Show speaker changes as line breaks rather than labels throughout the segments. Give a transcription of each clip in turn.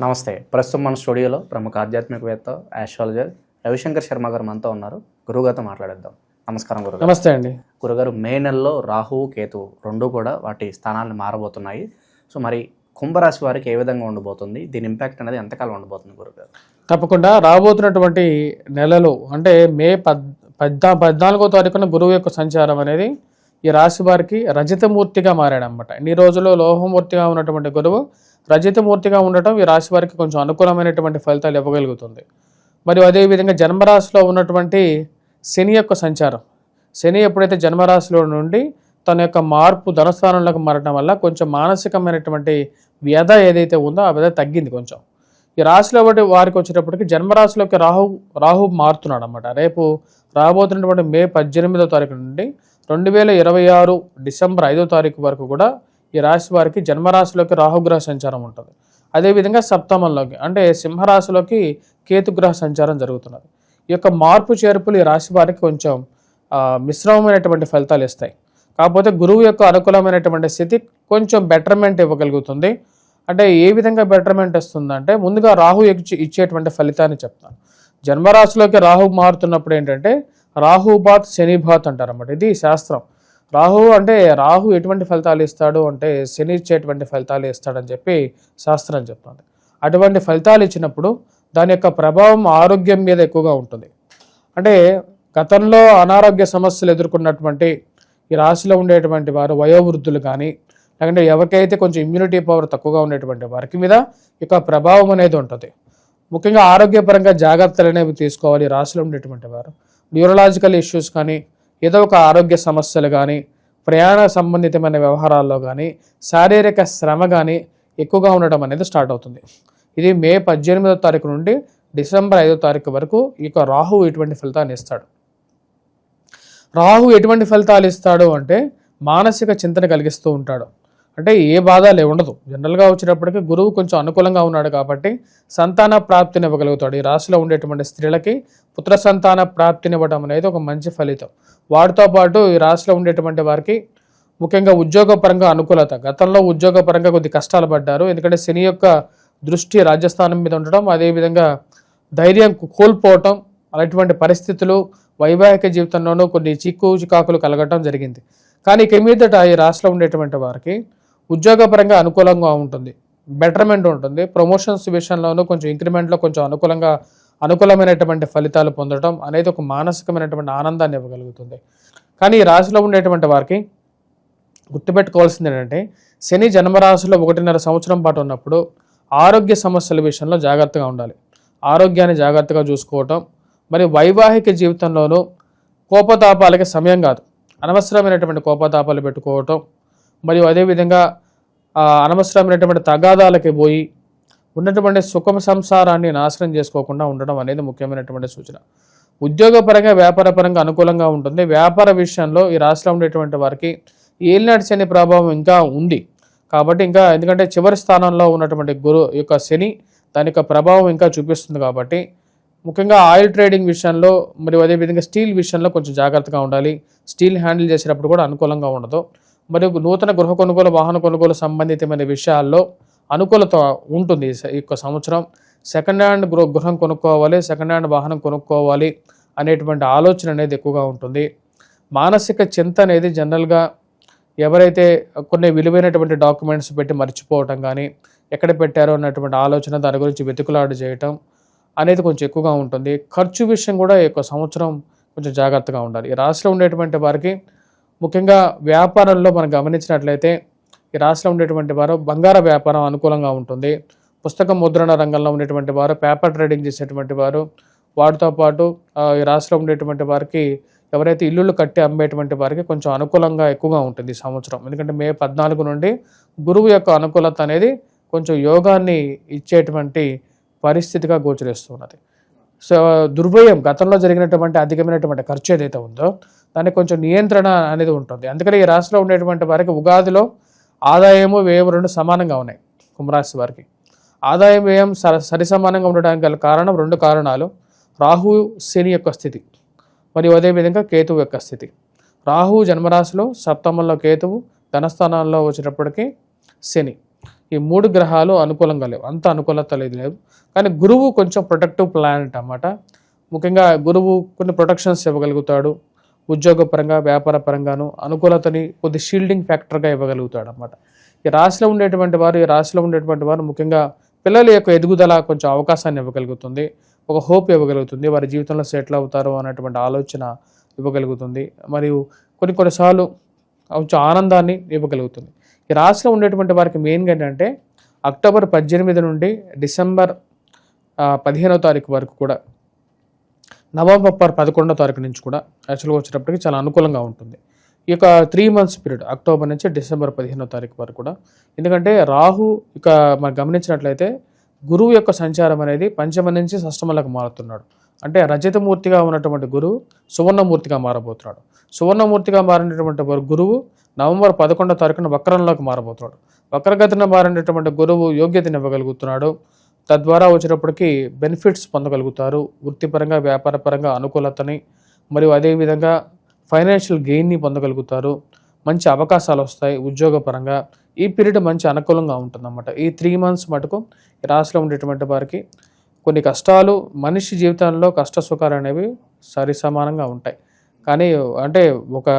నమస్తే. ప్రస్తుతం మన స్టూడియోలో ప్రముఖ ఆధ్యాత్మికవేత్త, ఆస్ట్రాలజర్ రవిశంకర్ శర్మ గారు మనతో ఉన్నారు. గురువుగారితో మాట్లాడేద్దాం. నమస్కారం గురుగారు.
నమస్తే అండి.
గురుగారు, మే నెలలో రాహువు, కేతువు రెండూ కూడా వాటి స్థానాలను మారబోతున్నాయి. సో మరి కుంభరాశి వారికి ఏ విధంగా ఉండబోతుంది? దీని ఇంపాక్ట్ అనేది ఎంతకాలం ఉండబోతుంది గురుగారు?
తప్పకుండా రాబోతున్నటువంటి నెలలు అంటే మే 14వ తారీఖున గురువు యొక్క సంచారం అనేది ఈ రాశి వారికి రజతమూర్తిగా మారాడనమాట. ఇన్ని రోజులు లోహమూర్తిగా ఉన్నటువంటి గురువు రజతమూర్తిగా ఉండటం ఈ రాశి వారికి కొంచెం అనుకూలమైనటువంటి ఫలితాలు ఇవ్వగలుగుతుంది. మరియు అదేవిధంగా జన్మరాశిలో ఉన్నటువంటి శని యొక్క సంచారం, శని ఎప్పుడైతే జన్మరాశిలో నుండి తన యొక్క మార్పు ధనస్థానంలోకి మారడం వల్ల కొంచెం మానసికమైనటువంటి వ్యధ ఏదైతే ఉందో ఆ వ్యధ తగ్గింది కొంచెం. ఈ రాశిలో వారికి వచ్చేటప్పటికి జన్మరాశిలోకి రాహు మారుతున్నాడు అనమాట. రేపు రాబోతున్నటువంటి మే 18వ తారీఖు నుండి 2026 డిసెంబర్ 5వ తారీఖు వరకు కూడా ఈ రాశి వారికి జన్మరాశిలోకి రాహుగ్రహ సంచారం ఉంటుంది. అదేవిధంగా సప్తమంలోకి అంటే సింహరాశిలోకి కేతుగ్రహ సంచారం జరుగుతున్నది. ఈ యొక్క మార్పు చేర్పులు ఈ రాశి వారికి కొంచెం మిశ్రమమైనటువంటి ఫలితాలు ఇస్తాయి. కాకపోతే గురువు యొక్క అనుకూలమైనటువంటి స్థితి కొంచెం బెటర్మెంట్ ఇవ్వగలుగుతుంది. అంటే ఏ విధంగా బెటర్మెంట్ ఇస్తుందంటే ముందుగా రాహు ఇచ్చేటువంటి ఫలితాన్ని చెప్తాను. జన్మరాశిలోకి రాహు మారుతున్నప్పుడు ఏంటంటే రాహుబాత్ శనిబాత్ అంటారన్నమాట. ఇది శాస్త్రం. రాహు ఎటువంటి ఫలితాలు ఇస్తాడు అంటే శని ఇచ్చేటువంటి ఫలితాలు ఇస్తాడని చెప్పి శాస్త్రం చెప్తుంది. అటువంటి ఫలితాలు ఇచ్చినప్పుడు దాని యొక్క ప్రభావం ఆరోగ్యం మీద ఎక్కువగా ఉంటుంది. అంటే గతంలో అనారోగ్య సమస్యలు ఎదుర్కొన్నటువంటి ఈ రాశిలో ఉండేటువంటి వారు వయోవృద్ధులు కానీ లేకంటే ఎవరికైతే కొంచెం ఇమ్యూనిటీ పవర్ తక్కువగా ఉండేటువంటి వారికి మీద ఇక ప్రభావం అనేది ఉంటుంది. ముఖ్యంగా ఆరోగ్యపరంగా జాగ్రత్తలు అనేవి తీసుకోవాలి. రాశిలో ఉండేటువంటి వారు న్యూరలాజికల్ ఇష్యూస్ కానీ ఏదో ఒక ఆరోగ్య సమస్యలు కానీ ప్రయాణ సంబంధితమైన వ్యవహారాల్లో కానీ శారీరక శ్రమ కానీ ఎక్కువగా ఉండడం అనేది స్టార్ట్ అవుతుంది. ఇది మే 18వ తారీఖు నుండి డిసెంబర్ 5వ తారీఖు వరకు ఇక రాహు ఎటువంటి ఫలితాన్ని ఇస్తాడు. రాహు ఎటువంటి ఫలితాలు ఇస్తాడు అంటే మానసిక చింతన కలిగిస్తూ ఉంటాడు. అంటే ఏ బాధ ఉండదు. జనరల్గా వచ్చేటప్పటికి గురువు కొంచెం అనుకూలంగా ఉన్నాడు కాబట్టి సంతాన ప్రాప్తిని ఇవ్వగలుగుతాడు. ఈ రాశిలో ఉండేటువంటి స్త్రీలకి పుత్ర సంతాన ప్రాప్తిని ఇవ్వడం అనేది ఒక మంచి ఫలితం. వాటితో పాటు ఈ రాశిలో ఉండేటువంటి వారికి ముఖ్యంగా ఉద్యోగపరంగా అనుకూలత. గతంలో ఉద్యోగపరంగా కొద్ది కష్టాలు పడ్డారు. ఎందుకంటే శని యొక్క దృష్టి రాజ్యస్థానం మీద ఉండటం, అదేవిధంగా ధైర్యం కోల్పోవటం, అలాంటి పరిస్థితులు వైవాహిక జీవితంలోనూ కొన్ని చికాకులు కలగటం జరిగింది. కానీ ఇక మీదట ఈ రాశిలో ఉండేటువంటి వారికి ఉద్యోగపరంగా అనుకూలంగా ఉంటుంది, బెటర్మెంట్ ఉంటుంది. ప్రమోషన్స్ విషయంలోనూ కొంచెం ఇంక్రిమెంట్లో కొంచెం అనుకూలమైనటువంటి ఫలితాలు పొందడం అనేది ఒక మానసికమైనటువంటి ఆనందాన్ని ఇవ్వగలుగుతుంది. కానీ ఈ రాశిలో ఉండేటువంటి వారికి గుర్తుపెట్టుకోవాల్సింది ఏంటంటే శని జన్మరాశిలో 1.5 సంవత్సరం పాటు ఉన్నప్పుడు ఆరోగ్య సమస్యల విషయంలో జాగ్రత్తగా ఉండాలి. ఆరోగ్యాన్ని జాగ్రత్తగా చూసుకోవటం, మరి వైవాహిక జీవితంలోనూ కోపతాపాలకి సమయం కాదు, అనవసరమైనటువంటి కోపతాపాలు పెట్టుకోవటం, మరియు అదేవిధంగా అనవసరమైనటువంటి తగాదాలకి పోయి ఉన్నటువంటి సుఖ సంసారాన్ని నాశనం చేసుకోకుండా ఉండడం అనేది ముఖ్యమైనటువంటి సూచన. ఉద్యోగపరంగా వ్యాపారపరంగా అనుకూలంగా ఉంటుంది. వ్యాపార విషయంలో ఈ రాశిలో ఉండేటువంటి వారికి ఏలినాటి శని ప్రభావం ఇంకా ఉంది కాబట్టి ఎందుకంటే చివరి స్థానంలో ఉన్నటువంటి గురు యొక్క శని దాని యొక్క ప్రభావం ఇంకా చూపిస్తుంది కాబట్టి ముఖ్యంగా ఆయిల్ ట్రేడింగ్ విషయంలో మరియు అదేవిధంగా స్టీల్ విషయంలో కొంచెం జాగ్రత్తగా ఉండాలి. స్టీల్ హ్యాండిల్ చేసేటప్పుడు కూడా అనుకూలంగా ఉండదు. మరియు నూతన గృహ కొనుగోలు, వాహన కొనుగోలు సంబంధితమైన విషయాల్లో అనుకూలత ఉంటుంది. ఈ యొక్క సంవత్సరం సెకండ్ హ్యాండ్ గృహం కొనుక్కోవాలి, సెకండ్ హ్యాండ్ వాహనం కొనుక్కోవాలి అనేటువంటి ఆలోచన అనేది ఎక్కువగా ఉంటుంది. మానసిక చింత అనేది జనరల్గా ఎవరైతే కొన్ని విలువైనటువంటి డాక్యుమెంట్స్ పెట్టి మర్చిపోవటం కానీ ఎక్కడ పెట్టారో అన్నటువంటి ఆలోచన, దాని గురించి వెతుకులాడు చేయటం అనేది కొంచెం ఎక్కువగా ఉంటుంది. ఖర్చు విషయం కూడా ఈ యొక్క సంవత్సరం కొంచెం జాగ్రత్తగా ఉండాలి. ఈ రాశిలో ఉండేటువంటి వారికి ముఖ్యంగా వ్యాపారంలో మనం గమనించినట్లయితే ఈ రాశిలో ఉండేటువంటి వారు బంగార వ్యాపారం అనుకూలంగా ఉంటుంది. పుస్తక ముద్రణ రంగంలో ఉండేటువంటి వారు, పేపర్ ట్రేడింగ్ చేసేటువంటి వారు, వాటితో పాటు ఈ రాశిలో ఉండేటువంటి వారికి ఎవరైతే ఇల్లులు కట్టి అమ్మేటువంటి వారికి కొంచెం అనుకూలంగా ఎక్కువగా ఉంటుంది ఈ సంవత్సరం. ఎందుకంటే మే 14 నుండి గురువు యొక్క అనుకూలత అనేది కొంచెం యోగాన్ని ఇచ్చేటువంటి పరిస్థితిగా గోచరిస్తున్నది. సో దుర్వ్యయం, గతంలో జరిగినటువంటి అధికమైనటువంటి ఖర్చు ఏదైతే ఉందో దానికి కొంచెం నియంత్రణ అనేది ఉంటుంది. అందుకని ఈ రాశిలో ఉండేటువంటి వారికి ఉగాదిలో ఆదాయము వ్యయం 2 సమానంగా ఉన్నాయి. కుంభరాశి వారికి ఆదాయం వ్యయం సరి సమానంగా ఉండడానికి గల కారణం 2 కారణాలు. రాహు శని యొక్క స్థితి మరియు అదేవిధంగా కేతువు యొక్క స్థితి. రాహు జన్మరాశిలో, సప్తమంలో కేతువు, ధనస్థానాల్లో వచ్చేటప్పటికి శని. ఈ 3 గ్రహాలు అనుకూలంగా లేవు, అంత అనుకూలత లేవు. కానీ గురువు కొంచెం ప్రొటెక్టివ్ ప్లానెట్ అన్నమాట. ముఖ్యంగా గురువు కొన్ని ప్రొటెక్షన్స్ ఇవ్వగలుగుతాడు, ఉద్యోగపరంగా వ్యాపార పరంగాను అనుకూలతని కొద్ది షీల్డింగ్ ఫ్యాక్టర్గా ఇవ్వగలుగుతాడు అన్నమాట. ఈ రాశిలో ఉండేటువంటి వారు ముఖ్యంగా పిల్లల యొక్క ఎదుగుదల కొంచెం అవకాశాన్ని ఇవ్వగలుగుతుంది, ఒక హోప్ ఇవ్వగలుగుతుంది, వారి జీవితంలో సెటిల్ అవుతారు అనేటువంటి ఆలోచన ఇవ్వగలుగుతుంది, మరియు కొన్నిసార్లు కొంచెం ఆనందాన్ని ఇవ్వగలుగుతుంది. ఈ రాశిలో ఉండేటువంటి వారికి మెయిన్గా ఏంటంటే అక్టోబర్ 18 నుండి డిసెంబర్ 15వ తారీఖు వరకు కూడా, నవంబర్ 11వ తారీఖు నుంచి కూడా యాక్చువల్గా వచ్చేటప్పటికి చాలా అనుకూలంగా ఉంటుంది. ఈ యొక్క 3 months పీరియడ్ అక్టోబర్ నుంచి డిసెంబర్ 15వ తారీఖు వరకు కూడా. ఎందుకంటే రాహు ఇక మనం గమనించినట్లయితే గురువు యొక్క సంచారం అనేది పంచమ నుంచి షష్టమంలోకి మారుతున్నాడు. అంటే రజతమూర్తిగా ఉన్నటువంటి గురువు సువర్ణమూర్తిగా మారబోతున్నాడు. సువర్ణమూర్తిగా మారినటువంటి గురువు నవంబర్ 11వ తారీఖున వక్రంలోకి మారబోతున్నాడు. వక్రగతిన మారినటువంటి గురువు యోగ్యతను ఇవ్వగలుగుతున్నాడు. తద్వారా వచ్చేటప్పటికి బెనిఫిట్స్ పొందగలుగుతారు, వృత్తిపరంగా వ్యాపారపరంగా అనుకూలతని, మరియు అదేవిధంగా ఫైనాన్షియల్ గెయిన్ని పొందగలుగుతారు, మంచి అవకాశాలు వస్తాయి ఉద్యోగపరంగా. ఈ పీరియడ్ మంచి అనుకూలంగా ఉంటుందన్నమాట. ఈ 3 months మటుకు ఈ రాశిలో ఉండేటువంటి వారికి కొన్ని కష్టాలు, మనిషి జీవితంలో కష్ట సుఖాలు అనేవి సరి సమానంగా ఉంటాయి. కానీ అంటే ఒక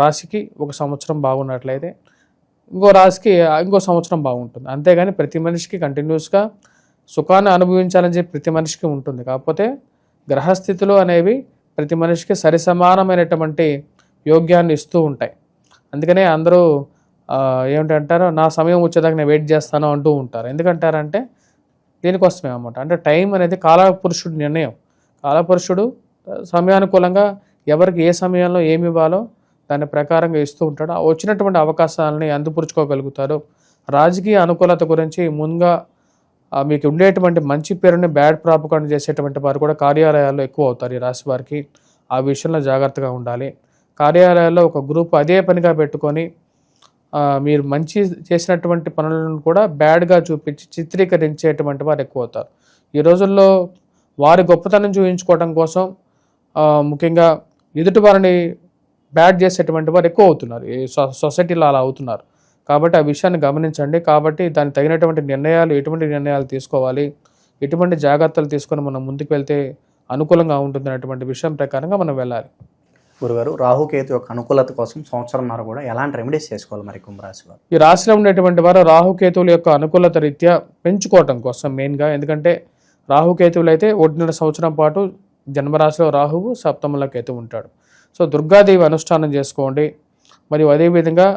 రాశికి ఒక సంవత్సరం బాగున్నట్లయితే ఇంకో రాశికి ఇంకో సంవత్సరం బాగుంటుంది. అంతేగాని ప్రతి మనిషికి కంటిన్యూస్గా సుఖాన్ని అనుభవించాలని చెప్పి ప్రతి మనిషికి ఉంటుంది. కాకపోతే గ్రహస్థితులు అనేవి ప్రతి మనిషికి సరి సమానమైనటువంటి యోగ్యాన్ని ఇస్తూ ఉంటాయి. అందుకనే అందరూ ఏమిటంటారో నా సమయం వచ్చేదాకా నేను వెయిట్ చేస్తాను అంటూ ఉంటారు. ఎందుకంటారంటే దీనికోసమే అన్నమాట. అంటే టైం అనేది కాలపురుషుడి నిర్ణయం. కాలపురుషుడు సమయానుకూలంగా ఎవరికి ఏ సమయంలో ఏమి ఇవ్వాలో దాని ప్రకారంగా ఇస్తూ ఉంటాడు. వచ్చినటువంటి అవకాశాలని అందిపుచ్చుకోగలుగుతారు. రాజకీయ అనుకూలత గురించి ముందుగా మీకు ఉండేటువంటి మంచి పేరుని బ్యాడ్ ప్రాపకాండ చేసేటువంటి వారు కూడా కార్యాలయాల్లో ఎక్కువ అవుతారు. ఈ రాశి వారికి ఆ విషయంలో జాగ్రత్తగా ఉండాలి. కార్యాలయాల్లో ఒక గ్రూప్ అదే పనిగా పెట్టుకొని మీరు మంచి చేసినటువంటి పనులను కూడా బ్యాడ్గా చూపించి చిత్రీకరించేటువంటి వారు ఎక్కువ అవుతారు. ఈ రోజుల్లో వారి గొప్పతనం చూపించుకోవడం కోసం ముఖ్యంగా ఎదుటి వారిని బ్యాడ్ చేసేటువంటి వారు ఎక్కువ అవుతున్నారు. ఈ సొసైటీలో అలా అవుతున్నారు. కాబట్టి ఆ విషయాన్ని గమనించండి. కాబట్టి దానికి తగినటువంటి నిర్ణయాలు, ఎటువంటి నిర్ణయాలు తీసుకోవాలి, ఎటువంటి జాగ్రత్తలు తీసుకొని మనం ముందుకు వెళ్తే అనుకూలంగా ఉంటుంది అనేటువంటి విషయం ప్రకారంగా మనం వెళ్ళాలి.
గురుగారు, రాహుకేతు యొక్క అనుకూలత కోసం సంవత్సరంన్నర కూడా ఎలాంటి రెమెడీస్ చేసుకోవాలి మరి కుంభరాశి వారు?
ఈ రాశిలో ఉండేటువంటి వారు రాహుకేతువుల యొక్క అనుకూలత రీత్యా పెంచుకోవటం కోసం మెయిన్గా, ఎందుకంటే రాహుకేతువులు అయితే 1.5 సంవత్సరం పాటు జన్మరాశిలో రాహువు, సప్తమంలో కేతు ఉంటాడు. సో దుర్గాదేవి అనుష్ఠానం చేసుకోండి. మరియు అదేవిధంగా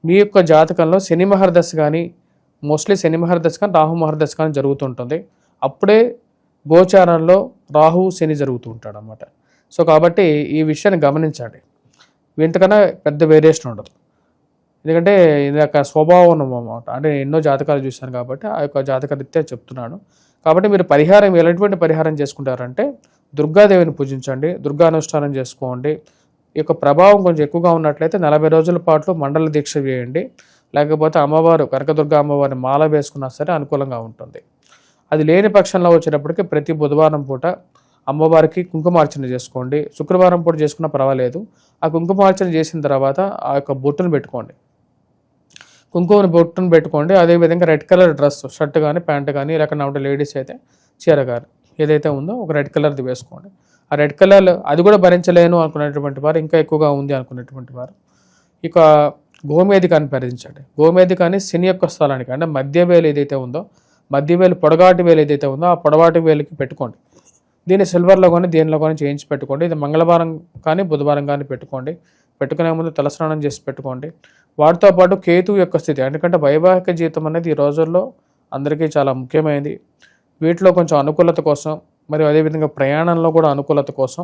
మీ యొక్క జాతకంలో శని మహర్దశ కానీ, మోస్ట్లీ శని మహర్దశ కానీ రాహు మహర్దశ కానీ జరుగుతుంటుంది. అప్పుడే గోచారంలో రాహు శని జరుగుతూ ఉంటాడు అన్నమాట. సో కాబట్టి ఈ విషయాన్ని గమనించండి. ఇంతకన్నా పెద్ద వేరియేషన్ ఉండదు. ఎందుకంటే ఇది ఒక స్వభావం అన్నమాట. అంటే ఎన్నో జాతకాలు చూశాను కాబట్టి ఆ యొక్క జాతక రీత్యా చెప్తున్నాను. కాబట్టి మీరు పరిహారం ఎలాంటి పరిహారం చేసుకుంటారంటే దుర్గాదేవిని పూజించండి, దుర్గా అనుష్ఠానం చేసుకోండి. ఈ యొక్క ప్రభావం కొంచెం ఎక్కువగా ఉన్నట్లయితే 40 రోజుల పాటు మండల దీక్ష చేయండి. లేకపోతే అమ్మవారు కనకదుర్గ అమ్మవారిని మాల వేసుకున్నా సరే అనుకూలంగా ఉంటుంది. అది లేని పక్షంలో వచ్చేటప్పటికి ప్రతి బుధవారం పూట అమ్మవారికి కుంకుమార్చన చేసుకోండి. శుక్రవారం పూట చేసుకున్నా పర్వాలేదు. ఆ కుంకుమార్చన చేసిన తర్వాత ఆ యొక్క బొట్టును పెట్టుకోండి, కుంకుమని బొట్టును పెట్టుకోండి. అదేవిధంగా రెడ్ కలర్ డ్రెస్, షర్ట్ కానీ ప్యాంట్ కానీ, లేకపోతే లేడీస్ అయితే చీర కానీ ఏదైతే ఉందో ఒక రెడ్ కలర్ది వేసుకోండి. ఆ రెడ్ కలర్ అది కూడా భరించలేను అనుకునేటువంటి వారు, ఇంకా ఎక్కువగా ఉంది అనుకునేటువంటి వారు ఇక గోమేధికాన్ని భరించండి. గోమేధికాన్ని శని యొక్క స్థలానికి, అంటే మధ్య వేలు ఏదైతే ఉందో, మధ్య వేలు పొడగాటి వేలు ఏదైతే ఉందో ఆ పొడవాటి వేలుకి పెట్టుకోండి. దీన్ని సిల్వర్లో కానీ దేనిలో కానీ చేయించి పెట్టుకోండి. ఇది మంగళవారం కానీ బుధవారం కానీ పెట్టుకోండి. పెట్టుకునే ముందు తలస్నానం చేసి పెట్టుకోండి. వాటితో పాటు కేతు యొక్క స్థితి, ఎందుకంటే వైవాహిక జీవితం అనేది ఈ రోజుల్లో అందరికీ చాలా ముఖ్యమైనది. వీటిలో కొంచెం అనుకూలత కోసం, మరియు అదేవిధంగా ప్రయాణంలో కూడా అనుకూలత కోసం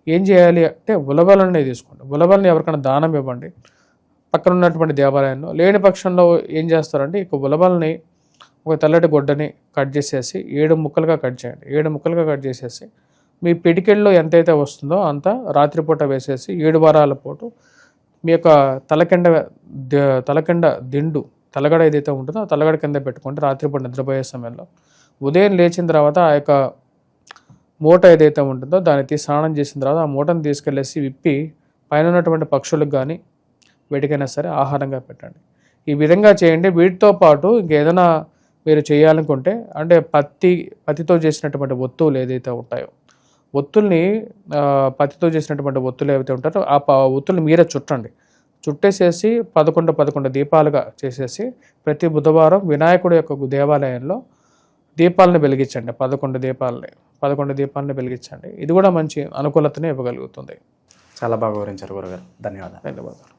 ఏం చేయాలి అంటే ఉలవలని తీసుకోండి. ఉలవలని ఎవరికైనా దానం ఇవ్వండి పక్కన ఉన్నటువంటి దేవాలయంలో. లేని పక్షంలో ఏం చేస్తారంటే ఇక ఉలవల్ని ఒక తెల్లటి గుడ్డని కట్ చేసేసి 7 ముక్కలుగా కట్ చేయండి. 7 ముక్కలుగా కట్ చేసేసి మీ పిడికెళ్ళలో ఎంతైతే వస్తుందో అంత రాత్రిపూట వేసేసి 7 వారాల పాటు మీ యొక్క తలకిండ దిండు, తలగడ ఏదైతే ఉంటుందో ఆ తలగడ కింద పెట్టుకోండి. రాత్రిపూట నిద్రపోయే సమయంలో ఉదయం లేచిన తర్వాత ఆ యొక్క మూట ఏదైతే ఉంటుందో దాన్ని స్నానం చేసిన తర్వాత ఆ మూటను తీసుకెళ్ళేసి విప్పి పైన ఉన్నటువంటి పక్షులకు కానీ వేటికైనా సరే ఆహారంగా పెట్టండి. ఈ విధంగా చేయండి. వీటితో పాటు ఇంకేదైనా మీరు చేయాలనుకుంటే అంటే పత్తితో చేసినటువంటి ఒత్తులు ఏదైతే ఉంటాయో ఒత్తుల్ని పత్తితో చేసినటువంటి ఒత్తులు ఏవైతే ఉంటారో ఆ ఒత్తుల్ని మీరే చుట్టండి. చుట్టేసేసి 11 దీపాలుగా చేసేసి ప్రతి బుధవారం వినాయకుడి యొక్క దేవాలయంలో దీపాలను వెలిగించండి. 11 దీపాలని వెలిగించండి. ఇది కూడా మంచి అనుకూలతని ఇవ్వగలుగుతుంది.
చాలా బాగా వివరించారు గురుగారు. ధన్యవాదాలు.
ధన్యవాదాలు.